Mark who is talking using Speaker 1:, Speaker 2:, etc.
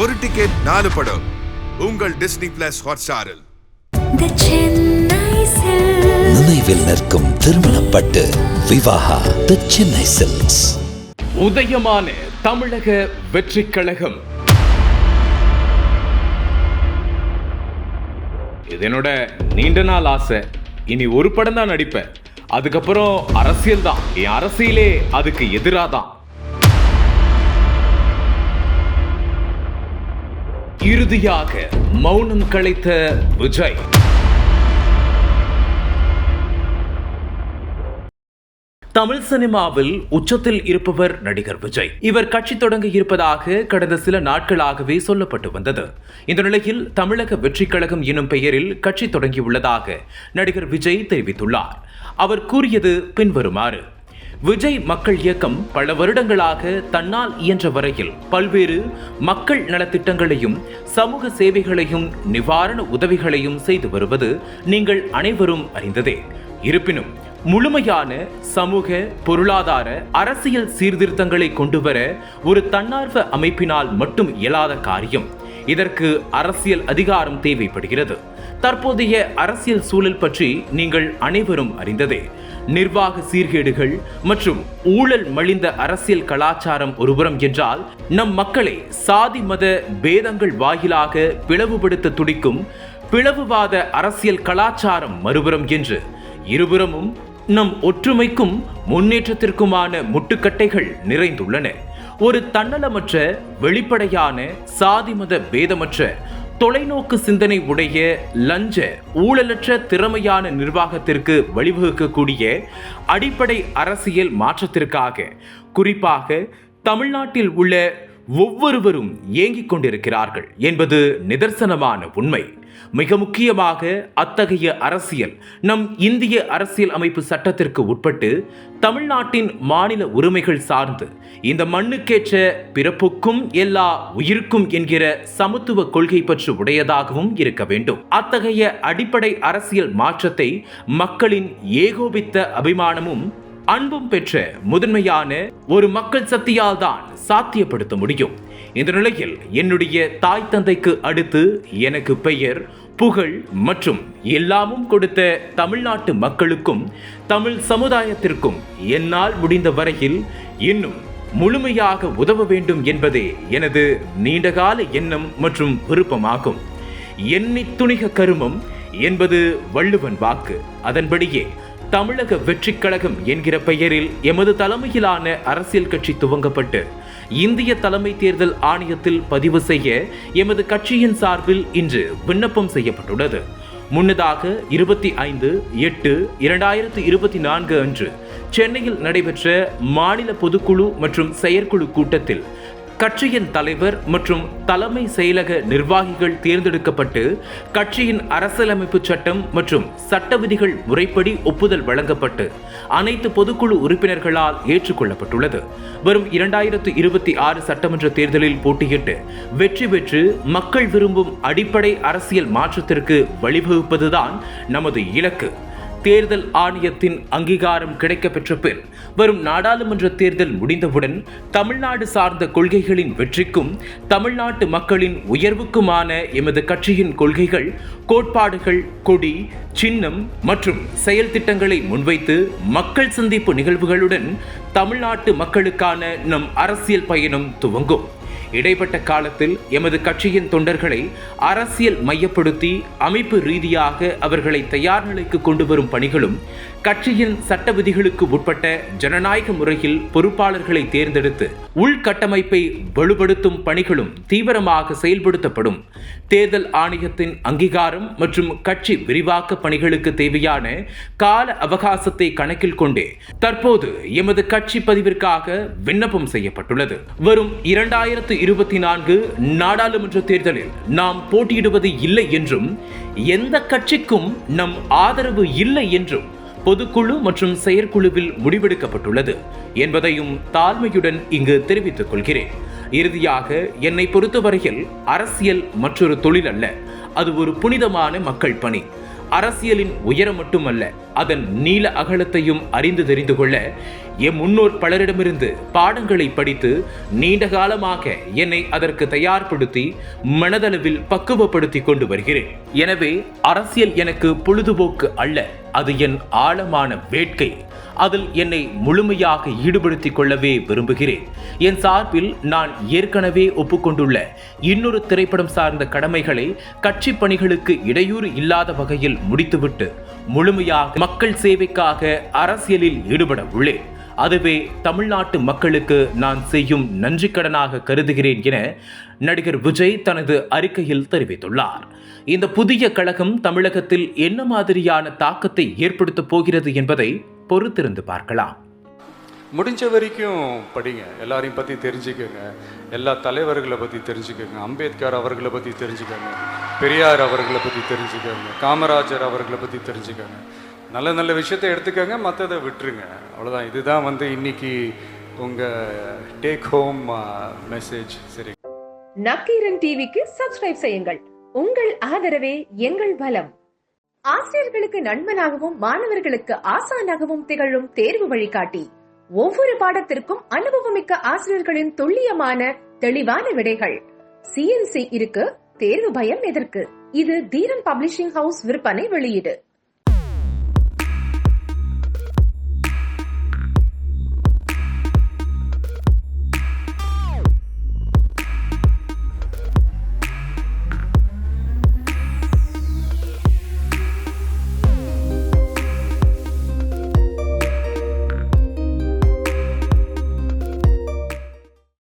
Speaker 1: ஒரு டிக்கெட் 4 படம் உங்கள் டிஸ்னி பிளஸ் ஹாட்ஸ்டாரில்.
Speaker 2: நினைவில் நிற்கும் திருமணப்பட்டு விவாஹா தி சென்னை சில்க்ஸ்.
Speaker 3: உதயமான தமிழக வெற்றி கழகம். இது என்னோட நீண்ட நாள் ஆசை. இனி ஒரு படம் தான் நடிப்பேன், அதுக்கப்புறம் அரசியல் தான். என் அரசியலே அதுக்கு எதிராதான். இறுதியாக மௌனம் கலைத்த விஜய். தமிழ் சினிமாவில் உச்சத்தில் இருப்பவர் நடிகர் விஜய். இவர் கட்சி தொடங்க இருப்பதாக கடந்த சில நாட்களாகவே சொல்லப்பட்டு வந்தது. இந்த நிலையில் தமிழக வெற்றி கழகம் எனும் பெயரில் கட்சி தொடங்கியுள்ளதாக நடிகர் விஜய் தெரிவித்துள்ளார். அவர் கூறியது பின்வருமாறு: விஜய் மக்கள் இயக்கம் பல வருடங்களாக தன்னால் இயன்ற வரையில் பல்வேறு மக்கள் நலத்திட்டங்களையும் சமூக சேவைகளையும் நிவாரண உதவிகளையும் செய்து வருவது நீங்கள் அனைவரும் அறிந்ததே. இருப்பினும் முழுமையான சமூக, பொருளாதார, அரசியல் சீர்திருத்தங்களை கொண்டுவர ஒரு தன்னார்வ அமைப்பினால் மட்டும் இயலாத காரியம். இதற்கு அரசியல் அதிகாரம் தேவைப்படுகிறது. தற்போதைய அரசியல் சூழல் பற்றி நீங்கள் அனைவரும் அறிந்ததே. நிர்வாக சீர்கேடுகள் மற்றும் ஊழல் மலிந்த அரசியல் கலாச்சாரம் ஒருபுறம் என்றால், நம் மக்களை சாதி மத பேதங்கள் வாயிலாக பிளவுபடுத்த துடிக்கும் பிளவுவாத அரசியல் கலாச்சாரம் மறுபுறம் என்று இருபுறமும் நம் ஒற்றுமைக்கும் முன்னேற்றத்திற்குமான முட்டுக்கட்டைகள் நிறைந்துள்ளன. ஒரு தன்னலமற்ற, வெளிப்படையான, சாதி மத பேதமற்ற, தொலைநோக்கு சிந்தனை உடைய, லஞ்ச ஊழலற்ற திறமையான நிர்வாகத்திற்கு வழிவகுக்கக்கூடிய அடிப்படை அரசியல் மாற்றத்திற்காக குறிப்பாக தமிழ்நாட்டில் உள்ள ஒவ்வொருவரும் ஏங்கிக் கொண்டிருக்கிறார்கள் என்பது நிதர்சனமான உண்மை. மிக முக்கியமாக அத்தகைய அரசியல் நம் இந்திய அரசியல் அமைப்பு சட்டத்திற்கு உட்பட்டு தமிழ்நாட்டின் மாநில உரிமைகள் சார்ந்து இந்த மண்ணுக்கேற்ற பிறப்புக்கும் எல்லா உயிருக்கும் என்கிற சமத்துவ கொள்கை பற்றி உடையதாகவும் இருக்க வேண்டும். அத்தகைய அடிப்படை அரசியல் மாற்றத்தை மக்களின் ஏகோபித்த அபிமானமும் அன்பும் பெற்ற முதன்மையான ஒரு மக்கள் சக்தியால் தான் சாத்தியப்படுத்த முடியும். இந்த நிலையில் என்னுடைய தாய் தந்தைக்கு அடுத்து எனக்கு பெயர், புகழ் மற்றும் எல்லாமும் கொடுத்த தமிழ்நாட்டு மக்களுக்கும் தமிழ் சமுதாயத்திற்கும் என்னால் முடிந்த வரையில் இன்னும் முழுமையாக உதவ வேண்டும் என்பதே எனது நீண்டகால எண்ணம் மற்றும் விருப்பமாகும். எண்ணி துணிக கருமம் என்பது வள்ளுவன் வாக்கு. அதன்படியே தமிழக வெற்றி கழகம் என்கிற பெயரில் எமது தலைமையிலான அரசியல் கட்சி துவங்கப்பட்டு இந்திய தலைமை தேர்தல் ஆணையத்தில் பதிவு செய்ய எமது கட்சியின் சார்பில் இன்று விண்ணப்பம் செய்யப்பட்டுள்ளது. முன்னதாக 25/8/2024 அன்று சென்னையில் நடைபெற்ற மாநில பொதுக்குழு மற்றும் செயற்குழு கூட்டத்தில் கட்சியின் தலைவர் மற்றும் தலைமை செயலக நிர்வாகிகள் தேர்ந்தெடுக்கப்பட்டு கட்சியின் அரசியலமைப்பு சட்டம் மற்றும் சட்ட விதிகள் முறைப்படி ஒப்புதல் வழங்கப்பட்டு அனைத்து பொதுக்குழு உறுப்பினர்களால் ஏற்றுக்கொள்ளப்பட்டுள்ளது. வரும் 2026 சட்டமன்ற தேர்தலில் போட்டியிட்டு வெற்றி பெற்று மக்கள் விரும்பும் அடிப்படை அரசியல் மாற்றத்திற்கு வழிவகுப்பதுதான் நமது இலக்கு. தேர்தல் ஆணையத்தின் அங்கீகாரம் கிடைக்கப்பெற்ற பின் வரும் நாடாளுமன்ற தேர்தல் முடிந்தவுடன் தமிழ்நாடு சார்ந்த கொள்கைகளின் வெற்றிக்கும் தமிழ்நாட்டு மக்களின் உயர்வுக்குமான எமது கட்சியின் கொள்கைகள், கோட்பாடுகள், கொடி, சின்னம் மற்றும் செயல் திட்டங்களை முன்வைத்து மக்கள் சந்திப்பு நிகழ்வுகளுடன் தமிழ்நாட்டு மக்களுக்கான நம் அரசியல் பயணம் துவங்கும். இடைப்பட்ட காலத்தில் எமது கட்சியின் தொண்டர்களை அரசியல் மையப்படுத்தி அமைப்பு ரீதியாக அவர்களை தயார் நிலைக்கு கொண்டு வரும் பணிகளும், கட்சியின் சட்ட விதிகளுக்கு உட்பட்ட ஜனநாயக முறையில் பொறுப்பாளர்களை தேர்ந்தெடுத்து உள்கட்டமைப்பை வலுப்படுத்தும் பணிகளும் தீவிரமாக செயல்படுத்தப்படும். தேர்தல் ஆணையத்தின் அங்கீகாரம் மற்றும் கட்சி விரிவாக்க பணிகளுக்கு தேவையான கால அவகாசத்தை கணக்கில் கொண்டே தற்போது எமது கட்சி பதிவிற்காக விண்ணப்பம் செய்யப்பட்டுள்ளது. வரும் 2024 நாடாளுமன்ற தேர்தலில் நாம் போட்டியிடுவது இல்லை என்றும் எந்த கட்சிக்கும் நம் ஆதரவு இல்லை என்றும் பொதுக்குழு மற்றும் செயற்குழுவில் முடிவெடுக்கப்பட்டுள்ளது என்பதையும் தாழ்மையுடன் இங்கு தெரிவித்துக் கொள்கிறேன். இறுதியாக, என்னை பொறுத்தவரையில் அரசியல் மற்றொரு தொழில் அல்ல, அது ஒரு புனிதமான மக்கள் பணி. அரசியலின் உயரம் மட்டுமல்ல, அதன் நீள அகலத்தையும் அறிந்து தெரிந்து கொள்ள என் முன்னோர் பலரிடமிருந்து பாடங்களை படித்து நீண்ட காலமாக என்னை அதற்கு தயார்படுத்தி மனதளவில் பக்குவப்படுத்தி கொண்டு வருகிறேன். எனவே அரசியல் எனக்கு பொழுதுபோக்கு அல்ல, அது என் ஆழமான வேட்கை. அதில் என்னை முழுமையாக ஈடுபடுத்திக் கொள்ளவே விரும்புகிறேன். என் சார்பில் நான் ஏற்கனவே ஒப்புக்கொண்டுள்ள இன்னொரு திரைப்படம் சார்ந்த கடமைகளை கட்சி பணிகளுக்கு இடையூறு இல்லாத வகையில் முடித்துவிட்டு முழுமையாக மக்கள் சேவைக்காக அரசியலில் ஈடுபட உள்ளேன். அதுவே தமிழ்நாட்டு மக்களுக்கு நான் செய்யும் நன்றி கடனாக கருதுகிறேன் என நடிகர் விஜய் தனது அறிக்கையில் தெரிவித்துள்ளார். இந்த புதிய கழகம் தமிழகத்தில் என்ன மாதிரியான தாக்கத்தை ஏற்படுத்தப் போகிறது என்பதை பொறுத்திருந்து பார்க்கலாம்.
Speaker 4: முடிஞ்ச வரைக்கும் படிங்க, எல்லாரையும் பற்றி தெரிஞ்சுக்கோங்க, எல்லா தலைவர்களை பற்றி தெரிஞ்சுக்கோங்க, அம்பேத்கர் அவர்களை பற்றி தெரிஞ்சுக்கோங்க, பெரியார் அவர்களை பற்றி தெரிஞ்சுக்கோங்க, காமராஜர் அவர்களை பற்றி தெரிஞ்சுக்கோங்க. நல்ல நல்ல விஷயத்தை எடுத்துக்கோங்க, மற்றதை விட்டுருங்க. அவ்வளோதான். இதுதான் இன்னைக்கு உங்கள் டேக் ஹோம் மெசேஜ். சரி,
Speaker 5: நக்கீரன் டிவிக்கு சப்ஸ்கிரைப் செய்யுங்கள். உங்கள் ஆதரவே எங்கள் பலம். ஆசிரியர்களுக்கு நண்பனாகவும் மாணவர்களுக்கு ஆசானாகவும் திகழும் தேர்வு வழிகாட்டி. ஒவ்வொரு பாடத்திற்கும் அனுபவமிக்க ஆசிரியர்களின் துல்லியமான தெளிவான விடைகள். CNC இருக்கு, தேர்வு பயம் எதற்கு? இது தீரன் பப்ளிஷிங் ஹவுஸ் விற்பனை வெளியீடு.